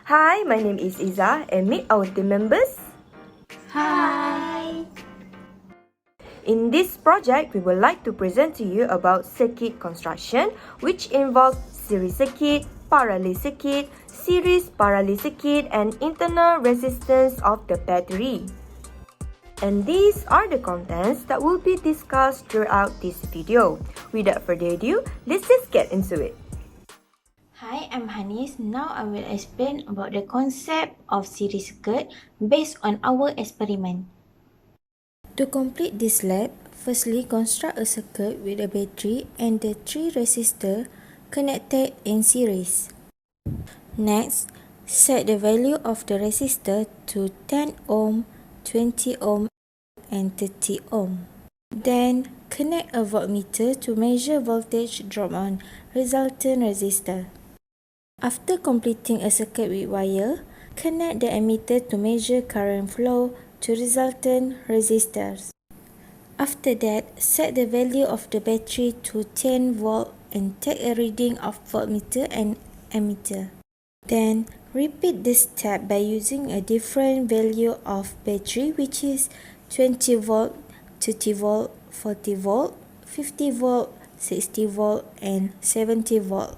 Hi, my name is Iza and meet our team members. Hi! In this project, we would like to present to you about circuit construction, which involves series circuit, parallel circuit, series parallel circuit, and internal resistance of the battery. And these are the contents that will be discussed throughout this video. Without further ado, let's just get into it. Hi, I'm Hanis. Now I will explain about the concept of series circuit based on our experiment. To complete this lab, firstly construct a circuit with a battery and the 3 resistors connected in series. Next, set the value of the resistor to 10 ohm, 20 ohm and 30 ohm. Then, connect a voltmeter to measure voltage drop on resultant resistor. After completing a circuit with wire, connect the ammeter to measure current flow to resultant resistors. After that, set the value of the battery to 10 volt and take a reading of voltmeter and ammeter. Then, repeat this step by using a different value of battery, which is 20 volt, 30 volt, 40 volt, 50 volt, 60 volt and 70 volt.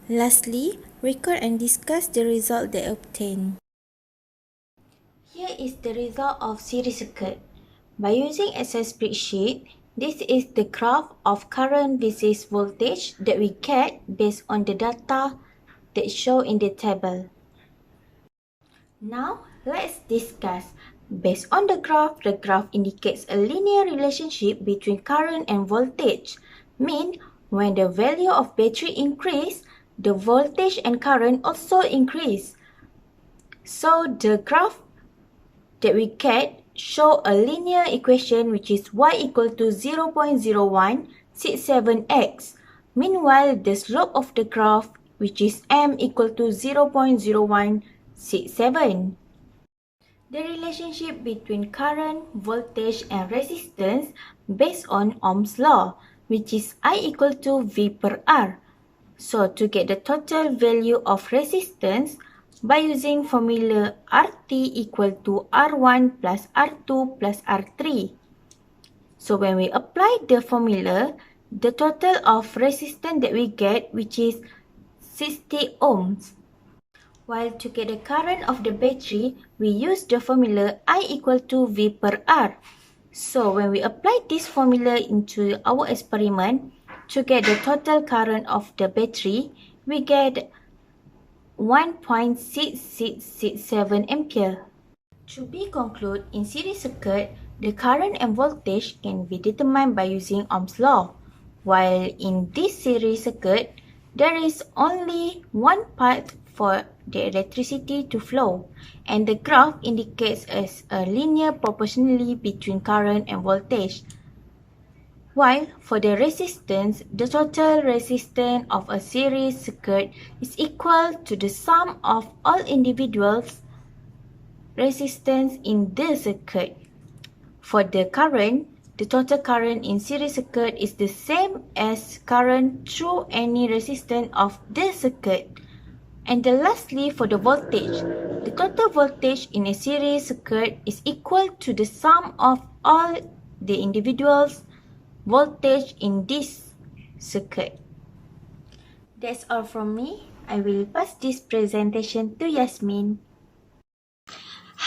Lastly, record and discuss the result they obtained. Here is the result of series circuit. By using Excel spreadsheet, this is the graph of current versus voltage that we get based on the data that show in the table. Now, let's discuss. Based on the graph indicates a linear relationship between current and voltage. Mean, when the value of battery increase, the voltage and current also increase. So, the graph that we get show a linear equation which is y equal to 0.0167x. Meanwhile, the slope of the graph which is m equal to 0.0167. The relationship between current, voltage and resistance based on Ohm's law, which is I equal to V per R. So to get the total value of resistance, by using formula RT equal to R1 plus R2 plus R3. So when we apply the formula, the total of resistance that we get, which is 60 ohms. While to get the current of the battery, we use the formula I equal to V per R. So when we apply this formula into our experiment, to get the total current of the battery, we get 1.6667 ampere. To be concluded, in series circuit, the current and voltage can be determined by using Ohm's law. While in this series circuit, there is only one path for the electricity to flow, and the graph indicates as a linear proportionally between current and voltage. While for the resistance, the total resistance of a series circuit is equal to the sum of all individuals' resistance in the circuit. For the current, the total current in series circuit is the same as current through any resistance of the circuit. And lastly, for the voltage, the total voltage in a series circuit is equal to the sum of all the individuals' voltage in this circuit. That's all from me. I will pass this presentation to Yasmin.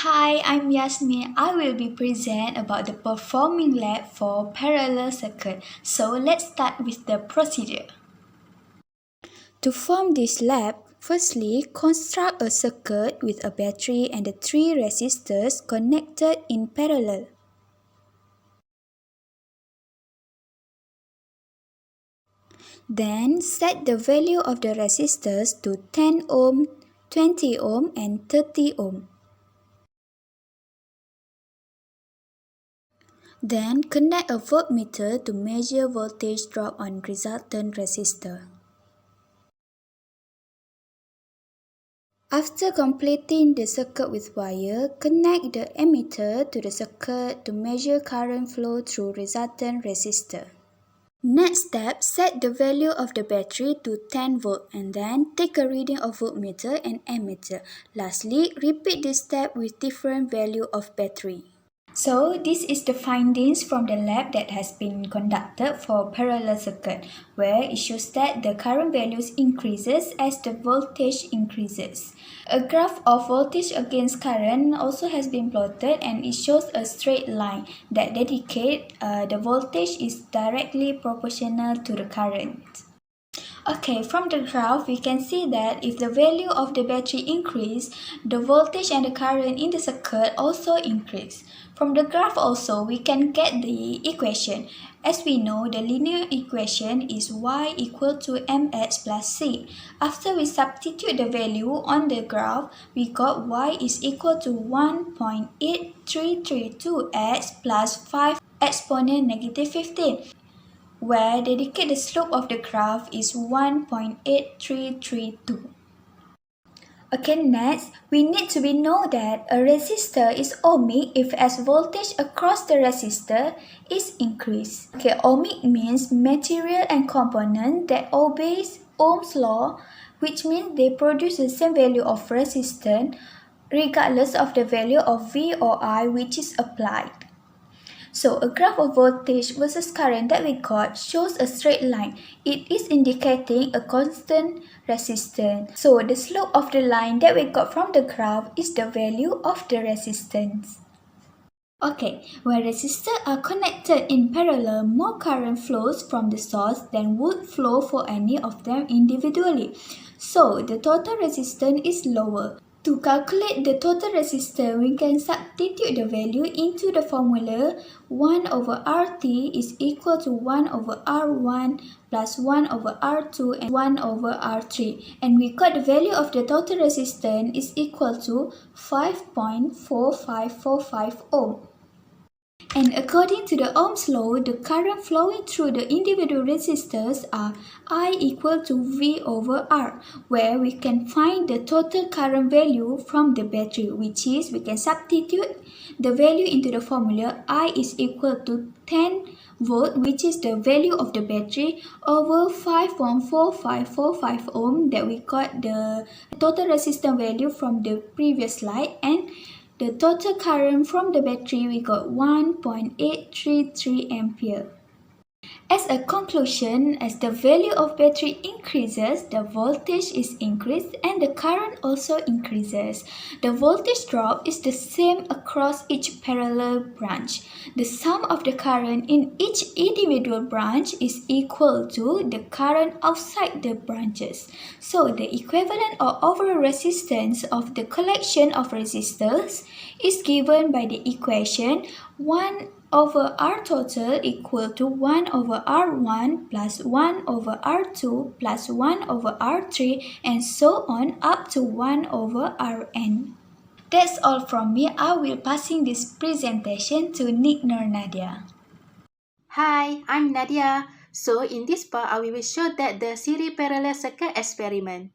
Hi, I'm Yasmin. I will be present about the performing lab for parallel circuit. So let's start with the procedure. To form this lab, firstly construct a circuit with a battery and the 3 resistors connected in parallel. Then set the value of the resistors to 10 ohm, 20 ohm and 30 ohm. Then connect a voltmeter to measure voltage drop on resultant resistor. After completing the circuit with wire, connect the ammeter to the circuit to measure current flow through resultant resistor. Next step, set the value of the battery to 10 volt and then take a reading of voltmeter and ammeter. Lastly, repeat this step with different value of battery. So this is the findings from the lab that has been conducted for parallel circuit, where it shows that the current values increases as the voltage increases. A graph of voltage against current also has been plotted, and it shows a straight line that indicates the voltage is directly proportional to the current. Okay, from the graph, we can see that if the value of the battery increase, the voltage and the current in the circuit also increase. From the graph also, we can get the equation. As we know, the linear equation is y equal to mx plus c. After we substitute the value on the graph, we got y is equal to 1.8332x plus 5 exponent negative 15, where the indicated slope of the graph is 1.8332. Okay, next, we need to know that a resistor is ohmic if as voltage across the resistor is increased. Okay, ohmic means material and component that obeys Ohm's law, which means they produce the same value of resistance regardless of the value of V or I which is applied. So a graph of voltage versus current that we got shows a straight line. It is indicating a constant resistance. So the slope of the line that we got from the graph is the value of the resistance. Okay, when resistors are connected in parallel, more current flows from the source than would flow for any of them individually. So the total resistance is lower. To calculate the total resistance, we can substitute the value into the formula 1 over RT is equal to 1 over R1 plus 1 over R2 and 1 over R3. And we got the value of the total resistance is equal to 5.4545 ohm. And according to the Ohm's law, the current flowing through the individual resistors are I equal to V over R, where we can find the total current value from the battery, which is we can substitute the value into the formula I is equal to 10 volt, which is the value of the battery, over 5.4545 ohm that we got the total resistance value from the previous slide, and the total current from the battery we got 1.833 ampere. As a conclusion, as the value of battery increases, the voltage is increased and the current also increases. The voltage drop is the same across each parallel branch. The sum of the current in each individual branch is equal to the current outside the branches. So the equivalent or overall resistance of the collection of resistors is given by the equation 1 over R total equal to 1 over R1 plus 1 over R2 plus 1 over R3 and so on up to 1 over Rn. That's all from me. I will passing this presentation to Nick nor Nadia. Hi, I'm Nadia. So in this part, I will show that the series parallel circuit experiment.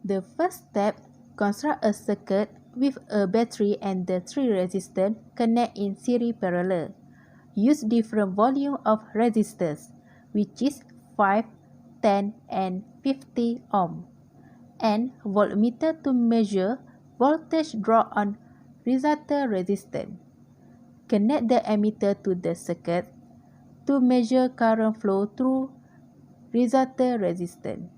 The first step, construct a circuit with a battery and the 3 resistors connect in series parallel. Use different volume of resistors, which is 5, 10 and 50 ohm, and voltmeter to measure voltage drop on resultant resistance. Connect the ammeter to the circuit to measure current flow through resultant resistance.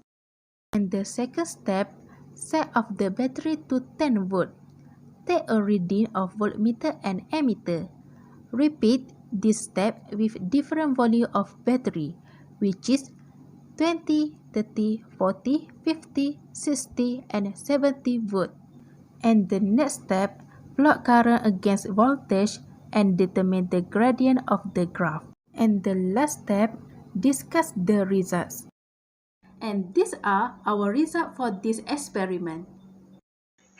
And the second step, set off the battery to 10 volt. Take a reading of voltmeter and ammeter. Repeat this step with different volume of battery, which is 20, 30, 40, 50, 60 and 70 volt. And the next step, plot current against voltage and determine the gradient of the graph. And the last step, discuss the results. And these are our results for this experiment.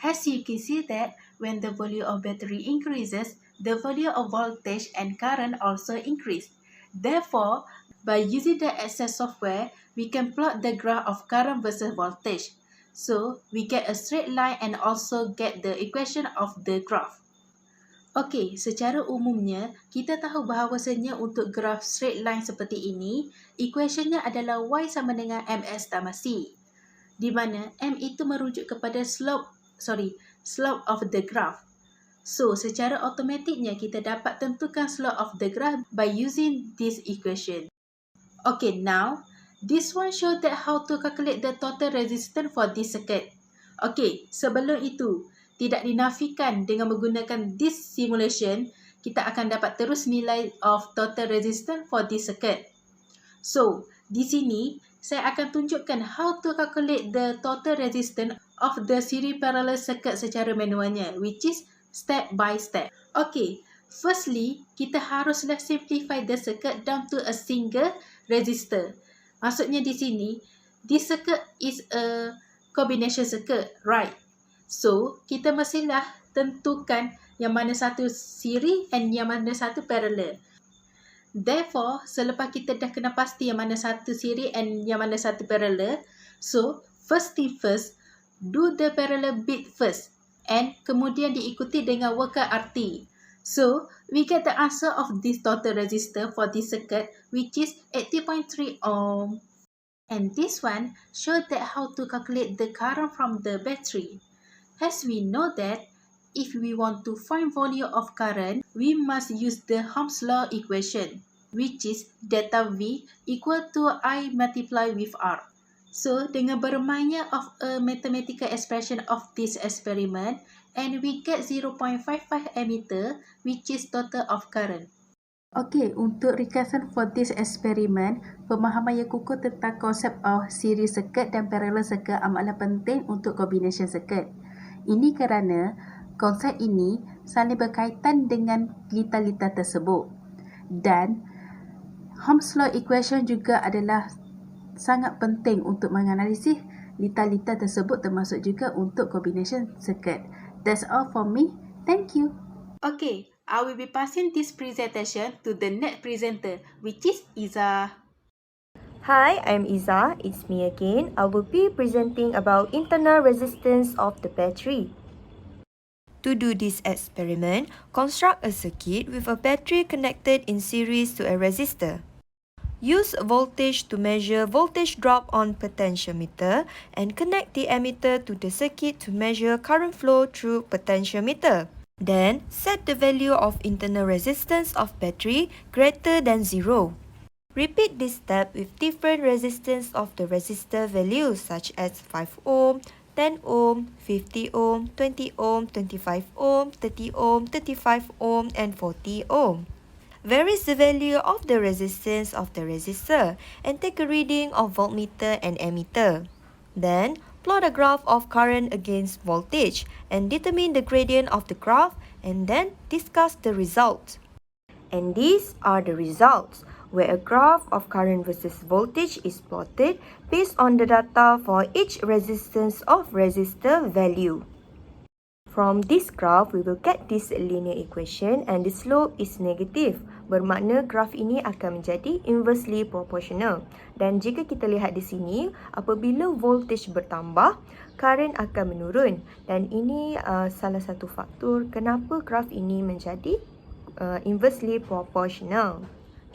As you can see that when the volume of battery increases, the value of voltage and current also increase. Therefore, by using the Excel software, we can plot the graph of current versus voltage. So, we get a straight line and also get the equation of the graph. Okey, secara umumnya, kita tahu bahawasanya untuk graf straight line seperti ini, equationnya adalah y sama dengan mx tambah c, di mana m itu merujuk kepada slope of the graph. So, secara automatiknya kita dapat tentukan slope of the graph by using this equation. Okay, now, this one show that how to calculate the total resistance for this circuit. Okay, sebelum itu, tidak dinafikan dengan menggunakan this simulation, kita akan dapat terus nilai of total resistance for this circuit. So, di sini, saya akan tunjukkan how to calculate the total resistance of the series parallel circuit secara manualnya, which is step by step. Okay, firstly, kita haruslah simplify the circuit down to a single resistor. Maksudnya di sini, this circuit is a combination circuit, right? So, kita mestilah tentukan yang mana satu series and yang mana satu parallel. Therefore, selepas kita dah kena pasti yang mana satu series and yang mana satu parallel, so, first thing first, do the parallel bit first and kemudian diikuti dengan worker RT. So, we get the answer of this total resistor for this circuit, which is 80.3 ohm. And this one shows that how to calculate the current from the battery. As we know that, if we want to find volume of current, we must use the Ohm's law equation, which is delta V equal to I multiply with R. So, dengan bermainnya of a mathematical expression of this experiment, and we get 0.55 ammeter, which is total of current. Okay, untuk ringkasan for this experiment, pemahaman yang kukuh tentang konsep of series circuit dan parallel circuit amatlah penting untuk combination circuit. Ini kerana konsep ini saling berkaitan dengan lita-lita tersebut. Dan Ohm's law equation juga adalah sangat penting untuk menganalisis lita-lita tersebut, termasuk juga untuk combination circuit. That's all for me. Thank you. Okay, I will be passing this presentation to the next presenter, which is Iza. Hi, I'm Iza. It's me again. I will be presenting about internal resistance of the battery. To do this experiment, construct a circuit with a battery connected in series to a resistor. Use voltage to measure voltage drop on potentiometer and connect the ammeter to the circuit to measure current flow through potentiometer. Then, set the value of internal resistance of battery greater than 0. Repeat this step with different resistance of the resistor values such as 5 ohm, 10 ohm, 50 ohm, 20 ohm, 25 ohm, 30 ohm, 35 ohm, and 40 ohm. Varies the value of the resistance of the resistor and take a reading of voltmeter and ammeter. Then, plot a graph of current against voltage and determine the gradient of the graph and then discuss the result. And these are the results, where a graph of current versus voltage is plotted based on the data for each resistance of resistor value. From this graph, we will get this linear equation and the slope is negative. Bermakna graf ini akan menjadi inversely proportional. Dan jika kita lihat di sini, apabila voltage bertambah, current akan menurun. Dan ini salah satu faktor kenapa graf ini menjadi inversely proportional.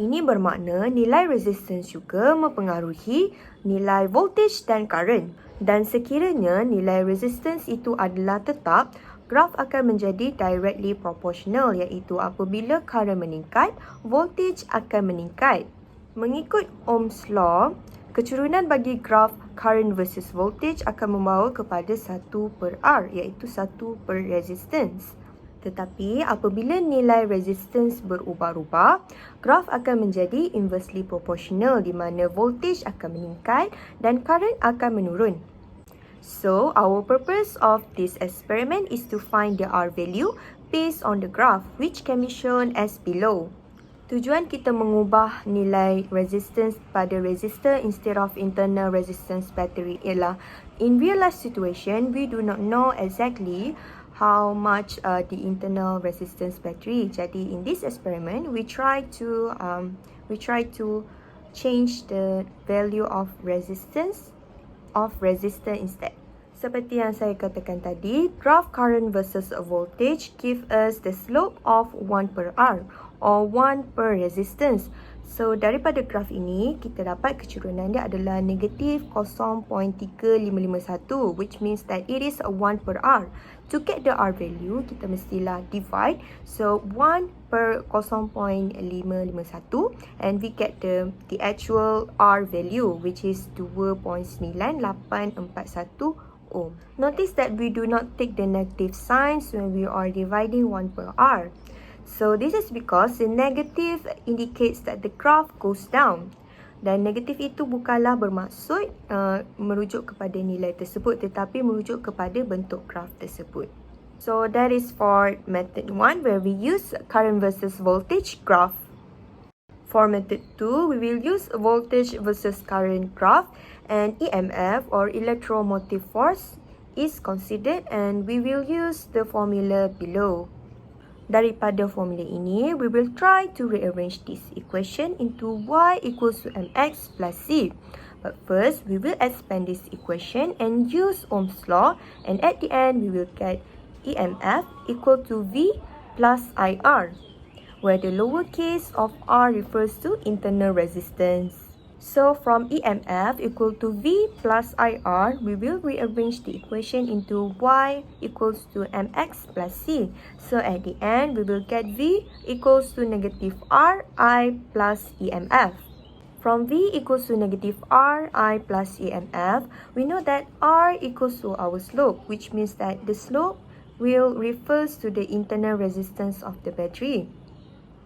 Ini bermakna nilai resistance juga mempengaruhi nilai voltage dan current. Dan sekiranya nilai resistance itu adalah tetap, graf akan menjadi directly proportional, iaitu apabila current meningkat, voltage akan meningkat. Mengikut Ohm's law, kecurunan bagi graf current versus voltage akan membawa kepada 1/R, iaitu 1 per resistance. Tetapi apabila nilai resistance berubah-ubah, graf akan menjadi inversely proportional di mana voltage akan meningkat dan current akan menurun. So, our purpose of this experiment is to find the R value based on the graph, which can be shown as below. Tujuan kita mengubah nilai resistance pada resistor instead of internal resistance battery ialah, in real life situation, we do not know exactly how much the internal resistance battery. Jadi, in this experiment, we try to change the value of resistance of resistor instead. Seperti yang saya katakan tadi, graph current versus voltage give us the slope of 1 per R or 1 per resistance. So, daripada graf ini, kita dapat kecurunan dia adalah negatif 0.3551, which means that it is a 1 per R. To get the R value, kita mestilah divide. So, 1 per 0.551 and we get the actual R value, which is 2.9841 ohm. Notice that we do not take the negative signs when we are dividing 1 per R. So this is because the negative indicates that the graph goes down. Dan negatif itu bukanlah bermaksud merujuk kepada nilai tersebut, tetapi merujuk kepada bentuk graf tersebut. So that is for method 1 where we use current versus voltage graph. For method 2, we will use voltage versus current graph and EMF or electromotive force is considered and we will use the formula below. Daripada formula ini, we will try to rearrange this equation into y equals to mx plus c. But first, we will expand this equation and use Ohm's law, and at the end, we will get EMF equal to V plus IR, where the lower case of R refers to internal resistance. So from EMF equal to V plus IR, we will rearrange the equation into Y equals to mx plus C. So at the end, we will get V equals to negative RI plus EMF. From V equals to negative RI plus EMF, we know that R equals to our slope, which means that the slope will refers to the internal resistance of the battery.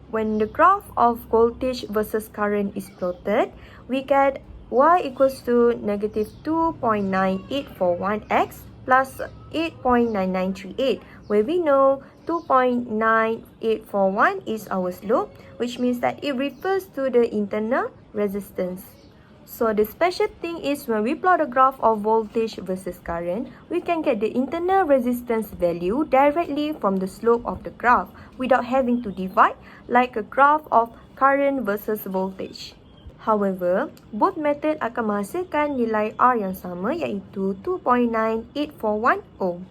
When the graph of voltage versus current is plotted, we get y equals to negative 2.9841x plus 8.9938, where we know 2.9841 is our slope, which means that it refers to the internal resistance. So the special thing is when we plot a graph of voltage versus current, we can get the internal resistance value directly from the slope of the graph without having to divide like a graph of current versus voltage. However, both method akan menghasilkan nilai R yang sama iaitu 2.9841 ohm.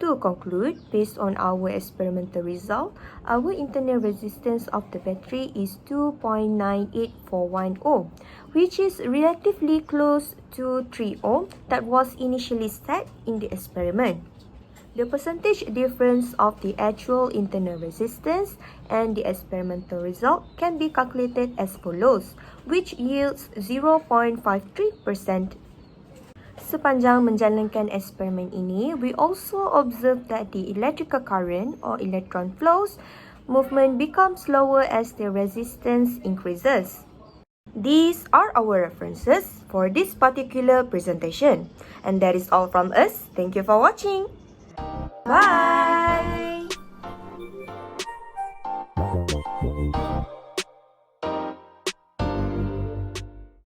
To conclude, based on our experimental result, our internal resistance of the battery is 2.9841 ohm, which is relatively close to 3 ohm that was initially set in the experiment. The percentage difference of the actual internal resistance and the experimental result can be calculated as follows, which yields 0.53%. Sepanjang menjalankan eksperimen ini, we also observe that the electrical current or electron flows movement becomes slower as the resistance increases. These are our references for this particular presentation. And that is all from us. Thank you for watching. Bye!